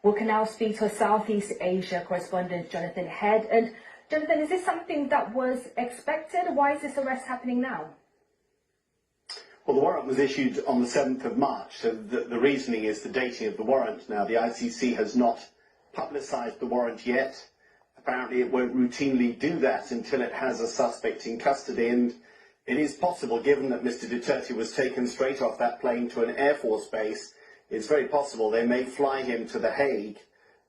We can now speak to Southeast Asia correspondent Jonathan Head. And Jonathan, is this something that was expected? Why is this arrest happening now? Well, the warrant was issued on the 7th of March, so the reasoning is the dating of the warrant. Now, the ICC has not publicised the warrant yet. Apparently, it won't routinely do that until it has a suspect in custody, and it is possible, given that Mr. Duterte was taken straight off that plane to an Air Force base, it's very possible they may fly him to The Hague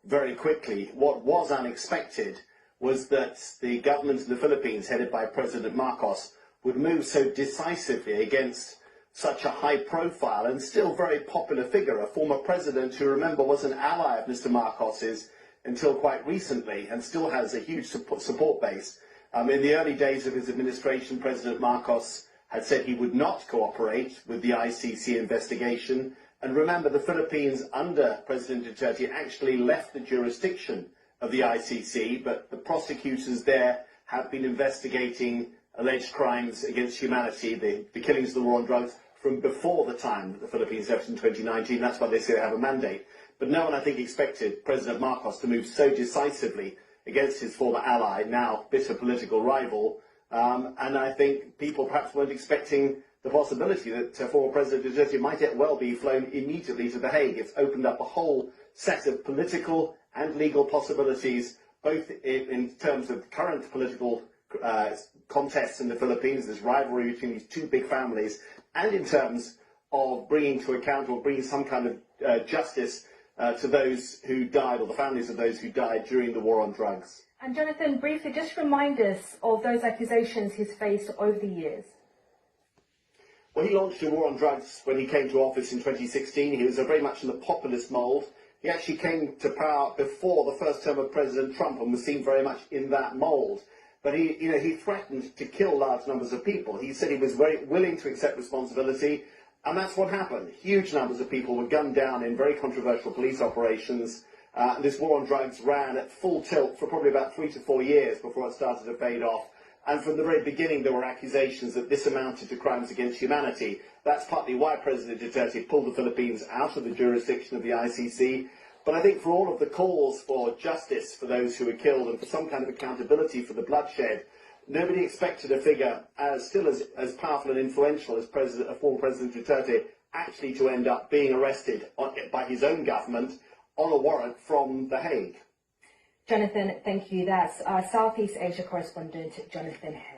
very quickly. What was unexpected was that the government of the Philippines, headed by President Marcos, would move so decisively against such a high-profile and still very popular figure, a former president who, remember, was an ally of Mr. Marcos's until quite recently and still has a huge support base. In the early days of his administration, President Marcos had said he would not cooperate with the ICC investigation. And remember, the Philippines, under President Duterte, actually left the jurisdiction of the ICC, but the prosecutors there have been investigating alleged crimes against humanity, the killings of the war on drugs, from before the time that the Philippines left in 2019. That's why they say they have a mandate. But no one, I think, expected President Marcos to move so decisively against his former ally, now bitter political rival. And I think people perhaps weren't expecting the possibility that former President Duterte might yet well be flown immediately to The Hague. It's opened up a whole set of political and legal possibilities, both in terms of current political contests in the Philippines, this rivalry between these two big families, and in terms of bringing to account or bringing some kind of justice to those who died, or the families of those who died during the war on drugs. And Jonathan, briefly, just remind us of those accusations he's faced over the years. Well, he launched a war on drugs when he came to office in 2016. He was very much in the populist mould. He actually came to power before the first term of President Trump and was seen very much in that mould. But he threatened to kill large numbers of people. He said he was very willing to accept responsibility, and that's what happened. Huge numbers of people were gunned down in very controversial police operations. This war on drugs ran at full tilt for probably about 3 to 4 years before it started to fade off. And from the very beginning, there were accusations that this amounted to crimes against humanity. That's partly why President Duterte pulled the Philippines out of the jurisdiction of the ICC. But I think for all of the calls for justice for those who were killed and for some kind of accountability for the bloodshed, nobody expected a figure still as powerful and influential as former President Duterte actually to end up being arrested by his own government on a warrant from The Hague. Jonathan, thank you. That's our Southeast Asia correspondent, Jonathan Head.